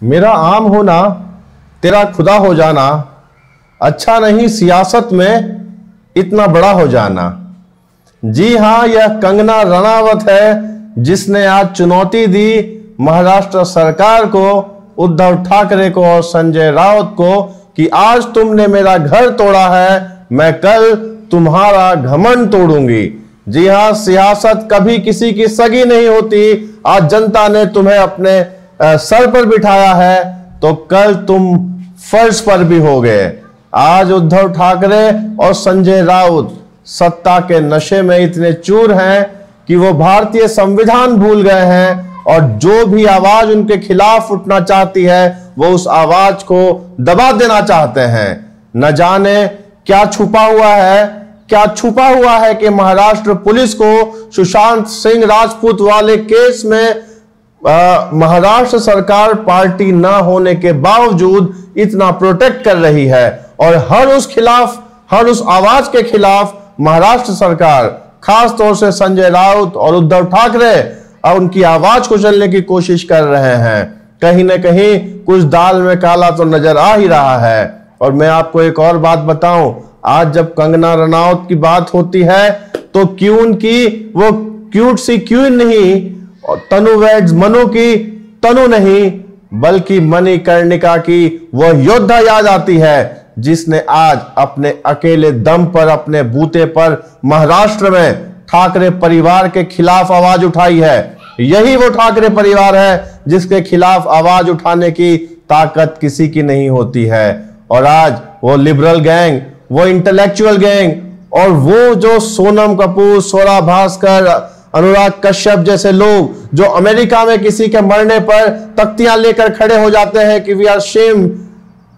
मेरा आम होना तेरा खुदा हो जाना, अच्छा नहीं सियासत में इतना बड़ा हो जाना। जी हां, यह कंगना रनावत है जिसने आज चुनौती दी महाराष्ट्र सरकार को, उद्धव ठाकरे को और संजय राउत को कि आज तुमने मेरा घर तोड़ा है, मैं कल तुम्हारा घमंड तोड़ूंगी। जी हां, सियासत कभी किसी की सगी नहीं होती। आज जनता ने तुम्हें अपने सर पर बिठाया है तो कल तुम फर्श पर भी होगे। आज उद्धव ठाकरे और संजय राउत सत्ता के नशे में इतने चूर हैं कि वो भारतीय संविधान भूल गए हैं और जो भी आवाज उनके खिलाफ उठना चाहती है वो उस आवाज को दबा देना चाहते हैं। न जाने क्या छुपा हुआ है कि महाराष्ट्र पुलिस को सुशांत सिंह राजपूत वाले केस में महाराष्ट्र सरकार पार्टी ना होने के बावजूद इतना प्रोटेक्ट कर रही है और हर उस आवाज के खिलाफ महाराष्ट्र सरकार, खास तौर से संजय राउत और उद्धव ठाकरे उनकी आवाज को चलने की कोशिश कर रहे हैं। कहीं ना कहीं कुछ दाल में काला तो नजर आ ही रहा है। और मैं आपको एक और बात बताऊं, आज जब कंगना रनावत की बात होती है तो क्यून की वो क्यूट सी क्यून नहीं, तनु वेड्स मनु की तनु नहीं, बल्कि मणिकर्णिका की वह योद्धा याद आती है जिसने आज अपने अकेले दम पर, अपने बूते पर महाराष्ट्र में ठाकरे परिवार के खिलाफ आवाज उठाई है। यही वो ठाकरे परिवार है जिसके खिलाफ आवाज उठाने की ताकत किसी की नहीं होती है। और आज वो लिबरल गैंग, वो इंटेलेक्चुअल गैंग और वो जो सोनम कपूर, स्वरा भास्कर, अनुराग कश्यप जैसे लोग जो अमेरिका में किसी के मरने पर तख्तियां लेकर खड़े हो जाते हैं कि वी आर शेम,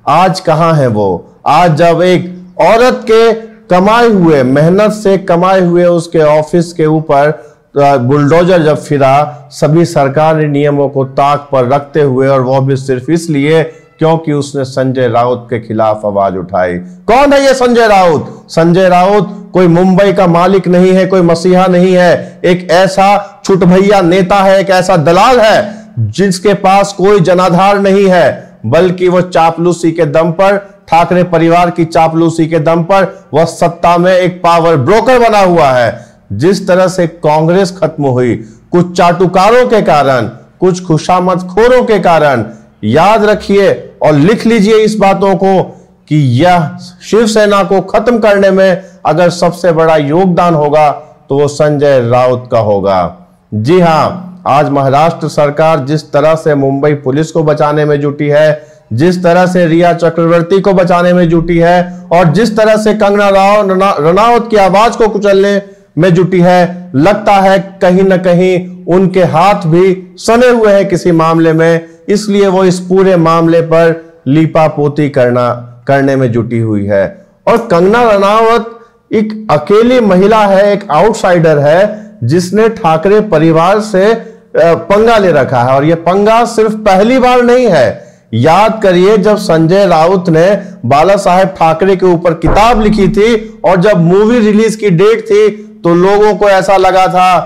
आज कहां है वो? आज जब एक औरत के कमाए हुए, मेहनत से कमाए हुए उसके ऑफिस के ऊपर बुलडोजर जब फिरा, सभी सरकारी नियमों को ताक पर रखते हुए, और वो भी सिर्फ इसलिए क्योंकि उसने संजय राउत के खिलाफ आवाज उठाई। कौन है ये संजय राउत? संजय राउत कोई मुंबई का मालिक नहीं है, कोई मसीहा नहीं है, एक ऐसा छुटभैया नेता है, एक ऐसा दलाल है जिसके पास कोई जनाधार नहीं है, बल्कि वो चापलूसी के दम पर, ठाकरे परिवार की चापलूसी के दम पर वह सत्ता में एक पावर ब्रोकर बना हुआ है। जिस तरह से कांग्रेस खत्म हुई कुछ चाटुकारों के कारण, कुछ खुशामदखोरों के कारण, याद रखिए और लिख लीजिए इस बातों को कि यह शिवसेना को खत्म करने में अगर सबसे बड़ा योगदान होगा तो वो संजय राउत का होगा। जी हां, आज महाराष्ट्र सरकार जिस तरह से मुंबई पुलिस को बचाने में जुटी है, जिस तरह से रिया चक्रवर्ती को बचाने में जुटी है और जिस तरह से कंगना रनावत की आवाज को कुचलने में जुटी है, लगता है कहीं ना कहीं उनके हाथ भी सने हुए हैं किसी मामले में, इसलिए वो इस पूरे मामले पर लीपापोती करने में जुटी हुई है। और कंगना रनावत एक अकेली महिला है, एक आउटसाइडर है जिसने ठाकरे परिवार से पंगा ले रखा है। और यह पंगा सिर्फ पहली बार नहीं है। याद करिए, जब संजय राउत ने बाला साहेब ठाकरे के ऊपर किताब लिखी थी और जब मूवी रिलीज की डेट थी तो लोगों को ऐसा लगा था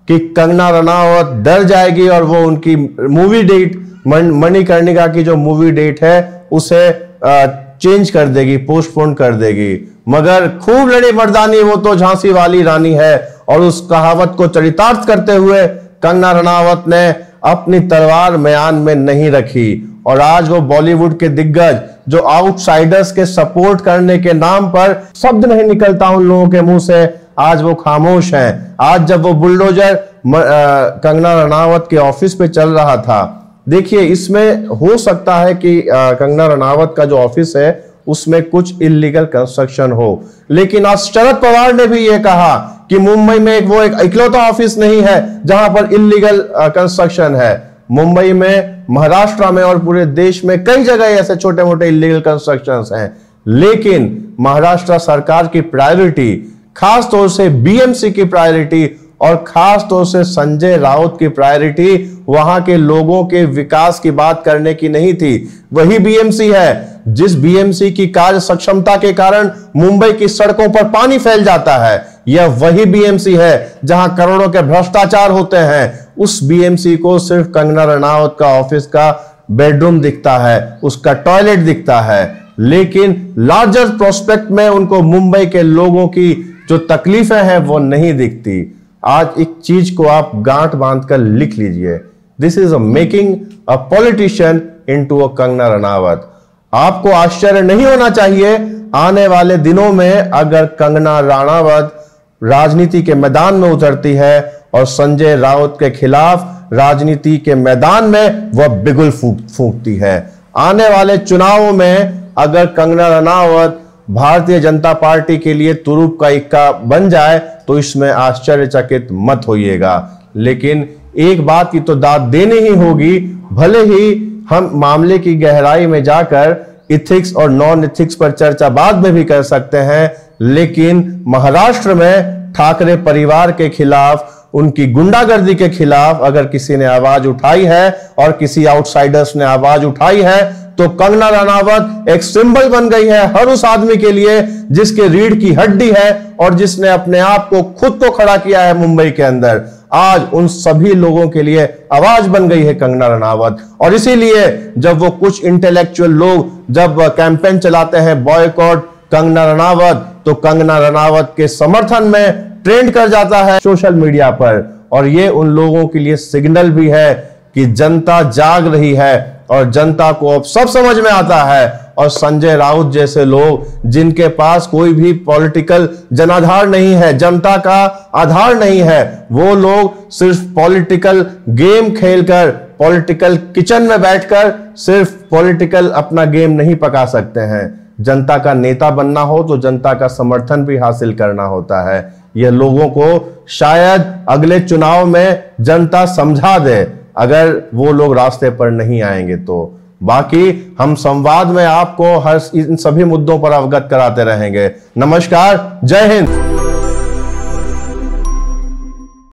कि कंगना रनावत डर जाएगी और वो उनकी मूवी डेट, मणिकर्णिका की जो मूवी डेट है उसे चेंज कर देगी, पोस्टपोन कर देगी। मगर खूब लड़ी मर्दानी, वो तो झांसी वाली रानी है। और उस कहावत को चरितार्थ करते हुए कंगना रनावत ने अपनी तलवार म्यान में नहीं रखी। और आज वो बॉलीवुड के दिग्गज जो आउटसाइडर्स के सपोर्ट करने के नाम पर शब्द नहीं निकलता उन लोगों के मुंह से, आज वो खामोश हैं। आज जब वो बुलडोजर कंगना रनावत के ऑफिस पे चल रहा था, देखिए इसमें हो सकता है कि कंगना रनावत का जो ऑफिस है उसमें कुछ इल्लीगल कंस्ट्रक्शन हो, लेकिन आज शरद पवार ने भी ये कहा कि मुंबई में एक इकलौता ऑफिस नहीं है जहां पर इल्लीगल कंस्ट्रक्शन है। मुंबई में, महाराष्ट्र में और पूरे देश में कई जगह ऐसे छोटे मोटे इल्लीगल कंस्ट्रक्शंस हैं, लेकिन महाराष्ट्र सरकार की प्रायोरिटी, खास तौर से बीएमसी की प्रायोरिटी और खास तौर से संजय राउत की प्रायोरिटी वहां के लोगों के विकास की बात करने की नहीं थी। वही बीएमसी है जिस बीएमसी की कार्य सक्षमता के कारण मुंबई की सड़कों पर पानी फैल जाता है। यह वही बीएमसी है जहां करोड़ों के भ्रष्टाचार होते हैं। उस बीएमसी को सिर्फ कंगना रनावत का ऑफिस का बेडरूम दिखता है, उसका टॉयलेट दिखता है, लेकिन लार्जर प्रोस्पेक्ट में उनको मुंबई के लोगों की जो तकलीफें हैं वो नहीं दिखती। आज एक चीज को आप गांठ बांधकर लिख लीजिए, this is making a politician into a Kangana Ranaut. आपको आश्चर्य नहीं होना चाहिए आने वाले दिनों में अगर कंगना रनावत राजनीति के मैदान में उतरती है और संजय राउत के खिलाफ राजनीति के मैदान में वह बिगुल फूंकती है। आने वाले चुनावों में अगर कंगना रनावत भारतीय जनता पार्टी के लिए तुरुप का इक्का बन जाए तो इसमें आश्चर्यचकित मत होइएगा। लेकिन एक बात की तो दाद देनी ही होगी, भले ही हम मामले की गहराई में जाकर इथिक्स और नॉन इथिक्स पर चर्चा बाद में भी कर सकते हैं, लेकिन महाराष्ट्र में ठाकरे परिवार के खिलाफ, उनकी गुंडागर्दी के खिलाफ अगर किसी ने आवाज उठाई है और किसी आउटसाइडर्स ने आवाज उठाई है तो कंगना रनावत एक सिंबल बन गई है हर उस आदमी के लिए जिसके रीढ़ की हड्डी है और जिसने अपने आप को खुद को खड़ा किया है मुंबई के अंदर। आज उन सभी लोगों के लिए आवाज बन गई है कंगना रनावत। और इसीलिए जब वो कुछ इंटेलेक्चुअल लोग जब कैंपेन चलाते हैं बॉयकॉट कंगना रनावत, तो कंगना रनावत के समर्थन में ट्रेंड कर जाता है सोशल मीडिया पर। और ये उन लोगों के लिए सिग्नल भी है कि जनता जाग रही है और जनता को अब सब समझ में आता है। और संजय राउत जैसे लोग जिनके पास कोई भी पॉलिटिकल जनाधार नहीं है, जनता का आधार नहीं है, वो लोग सिर्फ पॉलिटिकल गेम खेलकर, पॉलिटिकल किचन में बैठकर सिर्फ पॉलिटिकल अपना गेम नहीं पका सकते हैं। जनता का नेता बनना हो तो जनता का समर्थन भी हासिल करना होता है। यह लोगों को शायद अगले चुनाव में जनता समझा दे अगर वो लोग रास्ते पर नहीं आएंगे तो। बाकी हम संवाद में आपको हर इन सभी मुद्दों पर अवगत कराते रहेंगे। नमस्कार, जय हिंद।